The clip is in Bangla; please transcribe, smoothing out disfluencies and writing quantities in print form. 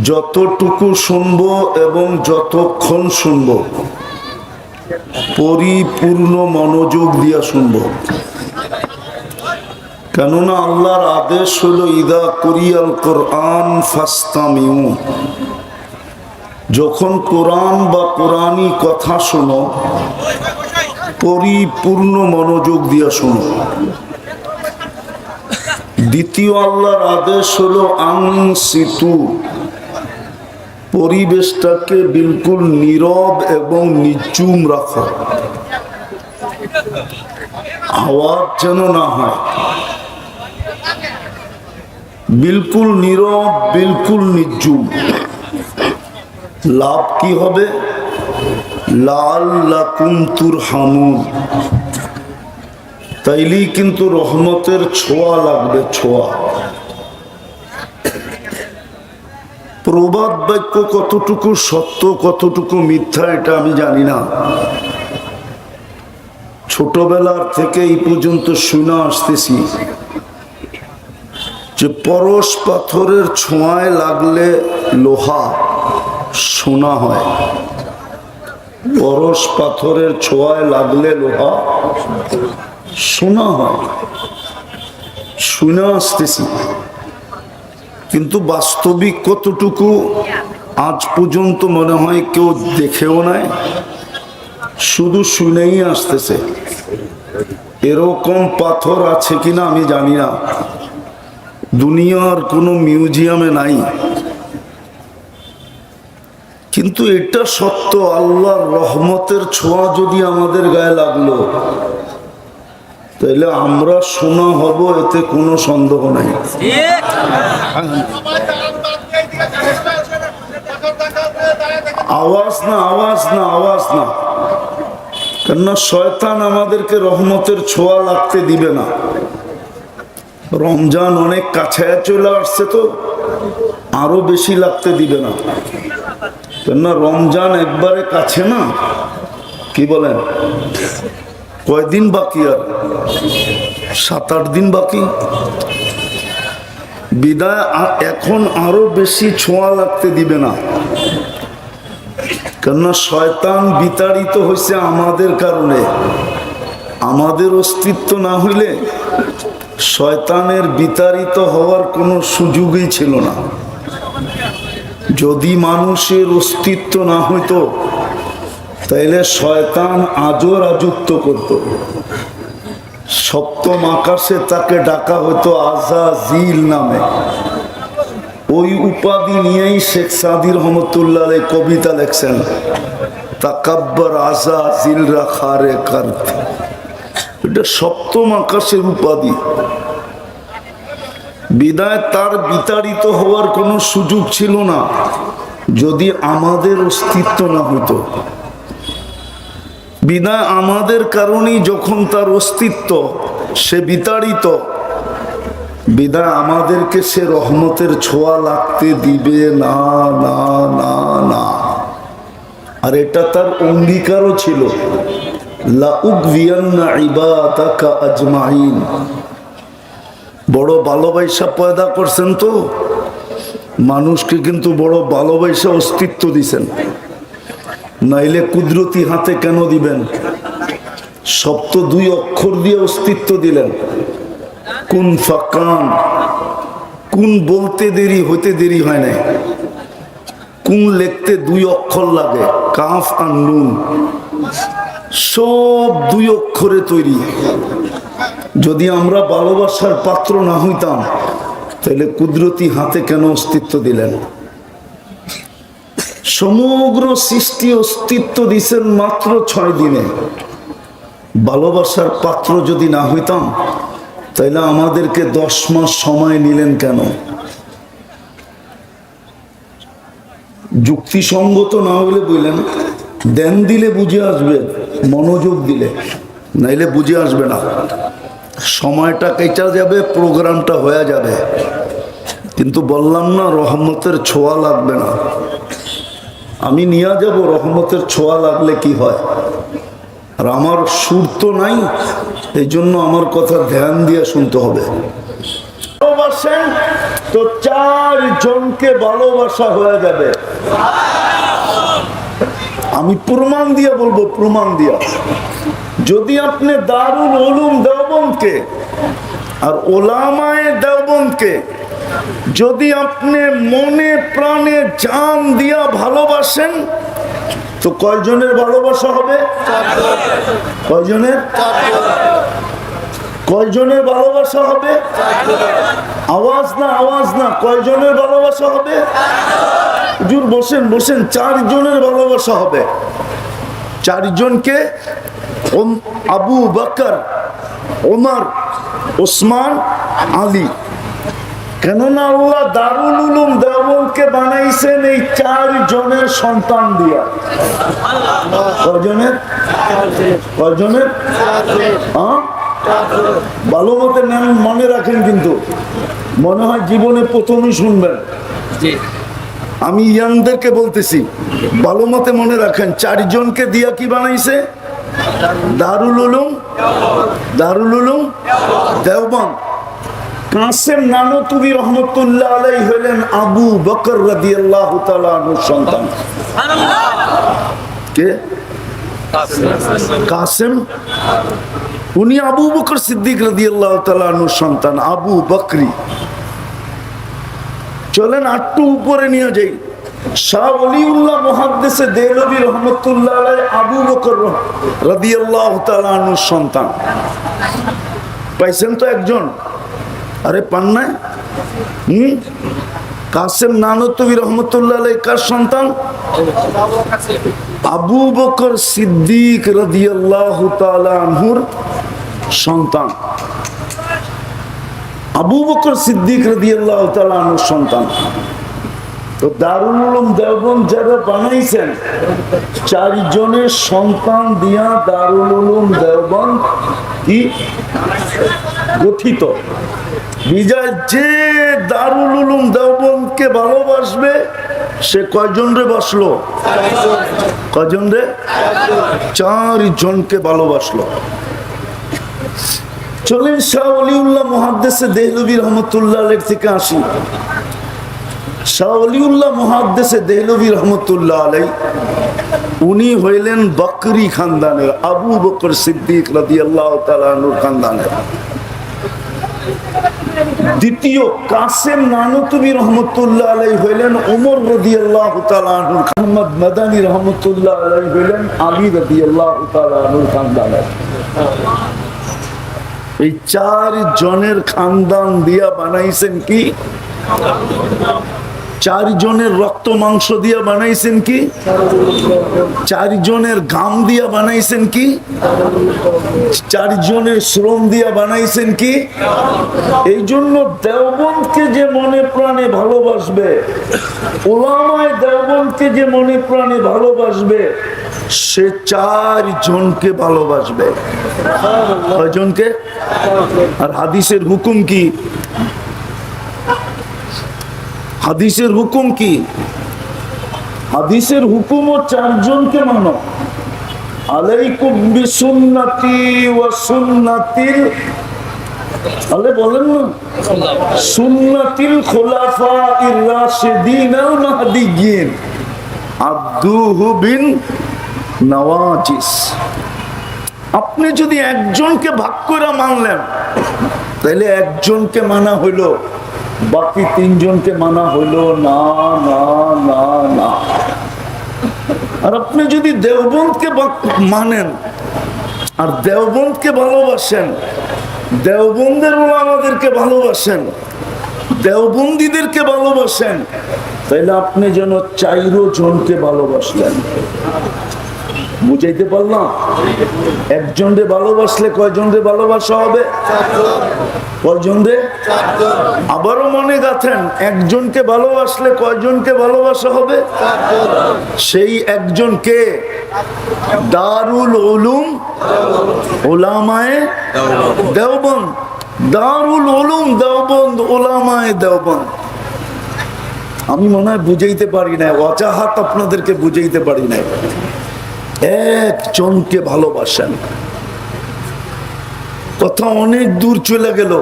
যতটুকু শুনবো এবং যতক্ষণ শুনবো পরিপূর্ণ মনোযোগ দিয়া শুনবো। কেননা আল্লাহর আদেশ হলো ইদা কুরিয়াল কোরআন ফাস্তামিউ, যখন কোরআন বা কোরআনী কথা শোনো পরিপূর্ণ মনোযোগ দিয়া শোনো। দ্বিতীয় আল্লাহর আদেশ হলো আনসিতু, পরিবেশটাকে বিলকুল নীরব এবং নিঝুম রাখো, আওয়াজ যেন না হয়। বিলকুল নীরব, বিলকুল নিঝুম। লাভ কি হবে? লাআল্লাকুম তুরহামুন, তাইলেই কিন্তু রহমতের ছোঁয়া লাগবে, ছোঁয়া। প্রবাদ বাক্য কতটুকু সত্য কতটুকু মিথ্যা এটা আমি জানি না। ছোটবেলার থেকে এই পর্যন্ত শুনে আসতেছি যে পরশ পাথরের ছোঁয়ায় লাগলে লোহা সোনা হয়, পরশ পাথরের ছোঁয়ায় লাগলে লোহা সোনা হয়। শুনে আসতেছি, কিন্তু বাস্তবিক কতটুকু আজ পর্যন্ত মনে হয় কেউ দেখেও নাই, শুধু শুনেই আসতেছে। এরকম পাথর আছে কিনা আমি জানি না, দুনিয়ার কোনো মিউজিয়ামে নাই। কিন্তু এটা সত্য, আল্লাহর রহমতের ছোঁয়া যদি আমাদের গায়ে লাগলো তাহলে আমরা শোনা হব, এতে কোনো সন্দেহ নাই। আওয়াজ না, আওয়াজ না, আওয়াজ না, কেননা শয়তান আমাদেরকে রহমতের ছোঁয়া লাগতে দিবে না। রমজান অনেক কাছে চলে আসছে, তো আরো বেশি লাগতে দিবে না, কেননা রমজান একবারে কাছে না। কি বলেন? কয়দিন বাকি? আর 7-8 দিন বাকি। বিদায় এখন আরো বেশি ছোঁয়া লাগতে দিবে না, কেননা শয়তান বিতাড়িত হয়েছে আমাদের কারণে। আমাদের অস্তিত্ব না হইলে শয়তানের বিতাড়িত হওয়ার কোনো সুযোগই ছিল না। যদি মানুষের অস্তিত্ব না হইতো তাইলে শয়তান আজও রাজত্ব করত। সপ্তম আকাশে তাকে ডাকা হতো আযাযিল নামে। ওই উপাধি নিয়েই শেখ সাদী রহমতুল্লাহ আলাইহি কবিতা লেখছেন, তাকাব্বার আযাযিল রাখারে কারত। এটা সপ্তম আকাশের উপাধি। বিদায় তার বিতাড়িত হওয়ার কোনো সুযোগ ছিল না যদি আমাদের অস্তিত্ব না হতো। বিদায় আমাদের কারণেই যখন তার অস্তিত্ব, সে বিতাড়িত, বিদায় আমাদেরকে সে রহমতের ছোঁয়া লাগতে দিবে না, না, না, না। আর এটা তার অঙ্গীকারও ছিল, লাউগভিয়ান্না ইবাদাকা আজমাইন। বড় ভালোবাসা পয়দা করছেন তো, মানুষকে কিন্তু বড় ভালোবাসা অস্তিত্ব দিছেন, নাইলে কুদরতি হাতে কেন দিবেন? সপ্ত 2 অক্ষর দিয়ে অস্তিত্ব দিলেন। কুন ফাকান, কুন বলতে দেরি হইতে দেরি হয় না, কুন লিখতে 2 অক্ষর লাগে, কাফ আর নুন, সব 2 অক্ষরে তৈরি। যদি আমরা ভালোবাসার পাত্র না হইতাম তাহলে কুদরতি হাতে কেন অস্তিত্ব দিলেন? সমগ্র সৃষ্টি অস্তিত্ব দিছেন মাত্র 6 দিনে। ভালোবাসার পাত্র যদি না হইতাম তাহলে আমাদেরকে 10 মাস সময় নিলেন কেন? যুক্তিসঙ্গত না হলে বললেন, ধ্যান দিলে বুঝে আসবে, মনোযোগ দিলে, নাইলে বুঝে আসবে না। সময়টা কেটে যাবে, প্রোগ্রামটা হয়ে যাবে, কিন্তু বললাম না রহমতের ছোঁয়া লাগবে না। আমি নিয়ে যাব রহমতের ছোঁয়া লাগলে কি হয়। আর আমার সুর তো নাই, এই জন্য আমার কথা ধ্যান দিয়ে শুনতে হবে। ভালোবাসেন তো 4 জনকে ভালোবাসা হয়ে যাবে। আমি প্রমাণ দিয়ে বলবো, প্রমাণ দিয়া। যদি আপনি দারুল উলুম দেওবন্দকে আর ওলামায়ে দেওবন্দকে যদি আপনি মনে প্রাণে জান দিয়া ভালোবাসেন তো কয়জনের ভালোবাসা হবে? কয়জনের? কয়জনের ভালোবাসা হবে? আওয়াজ না, আওয়াজ না, কয়জনের ভালোবাসা হবে? হুজুর বসেন, বসেন। 4 জনের ভালোবাসা হবে। 4 জনকে, আবু বকর, ওমর, ওসমান, আলী। কেননা আল্লাহ দারুল উলুম দেওবন্দকে বানাইছেন এই 4 জনের সন্তান দিয়া। কয়জনের? কয়জনের? ভালো মতে মনে রাখেন, কিন্তু মনে হয় জীবনে প্রথমই শুনবেন। আমি ইয়াংদেরকে বলতেছি, ভালো মতে মনে রাখেন। 4 জনকে দিয়া কি বানাইছে? দারুল উলুম, দারুল উলুম দেওবন্দ। কাসেম নানতুবি রহমতুল্লাহ আলাইহি হলেন আবু বকর রাদিয়াল্লাহু তাআলা আনহুর সন্তান। কে? কাসেম। উনি আবু বকর সিদ্দিক রাদিয়াল্লাহু তাআলা আনহুর সন্তান, আবু বকরি। চলেন আটটু উপরে নিয়ে যাই। শাহ ওলিউল্লাহ মুহাদ্দিসে দেহলভী রহমতুল্লাহ আলাইহি আবু বকর রাদিয়াল্লাহু তাআলা আনহুর সন্তান। পাইছেন তো একজন? আরে পান নাই? কাসেম নানতুবি রহমতুল্লাহ আলাইহি কার সন্তান? আবু বকর সিদ্দিক রাদিয়াল্লাহু তাআলা আনহুর সন্তান। আবু বকর সিদ্দিক রাদিয়াল্লাহু তাআলা আনহুর সন্তান। তো দারুল উলুম দেওবন্দ যারা বানাইছেন 4 জনের সন্তান দিয়া দারুল উলুম দেওবন্দ কি গঠিত। বিজয় যে দারুল উলুম দেওবন্দকে ভালোবাসবে সে কয়জন রে বসলো? কয়জন রে? 4 জনকে ভালোবাসলো। চলেন শাহ ওলিউল্লাহ মুহাদ্দিসে দেহলভী রহমতুল্লাহ আলাইহি থেকে আসি। শাহ ওলিউল্লাহ মুহাদ্দিসে দেহলভী রহমতুল্লাহ আলাইহি উনি হইলেন বকরি খানদানের, আবু বকর সিদ্দিক রাদিয়াল্লাহু তাআলা আনহুর খানদানের। দ্বিতীয় কাসেম নানতুবি রহমতুল্লাহ আলাইহি হইলেন ওমর রাদিয়াল্লাহু তাআলা আনহুর। মুহাম্মদ মাদানী রহমতুল্লাহ আলাইহি হইলেন আলী রাদিয়াল্লাহু তাআলা আনহুর খানদানের। এই 4 জনের খানদান দিয়া বানাইছেন কি? 4 জনের রক্ত মাংস দিয়া বানাইছেন কি? 4 জনের ঘাম দিয়া বানাইছেন কি? 4 জনের শ্রম দিয়া বানাইছেন কি? এই জন্য দেওবন্দকে যে মনে প্রাণে ভালোবাসবে, ওলামায়ে দেওবন্দকে যে মনে প্রাণে ভালোবাসবে, সে 4 জনকে ভালোবাসবে। কয়জনকে? আর হাদিসের হুকুম কি? হাদিসের হুকুম কি? হাদিসের হুকুমও 4 জনকে মানো। আলাইকুম বিসুন্নতি ওয়া সুন্নাতিল, আলে বলেন না, সুন্নাতিল খুলাফাইর রাশিদিন আল মাহদিয়্যিন আদুহু বিন নওয়াজিস। আপনি যদি একজনকে ভাগ করে মানলেন তাহলে একজনকে মানা হইলো, বাকি 3 জনকে মানা হইলো না, না, না, না। আর আপনি যদি দেওবন্দকে মানেন আর দেওবন্দকে ভালোবাসেন, দেওবন্দের ওলামাদেরকে ভালোবাসেন, দেওবন্দীদেরকে ভালোবাসেন, তাহলে আপনি যেন 4 জনকে ভালোবাসলেন। বুঝাইতে পারলাম? একজন রে ভালোবাসলে কয়জন রে ভালোবাসা হবে? 4 জন রে। আবারও মনে গাঁথেন, একজনকে ভালোবাসলে কয়জনকে ভালোবাসা হবে? সেই একজনকে দারুল উলুম উলামায়ে দেওবন্দ, দারুল উলুম দেওবন্দ উলামায়ে দেওবন্দ। আমি মনে হয় বুঝাইতে পারি না, ওয়াজাহাত আপনাদেরকে বুঝাইতে পারি না। একজনকে ভালোবাসেন। কথা অনেক দূর চলে গেল।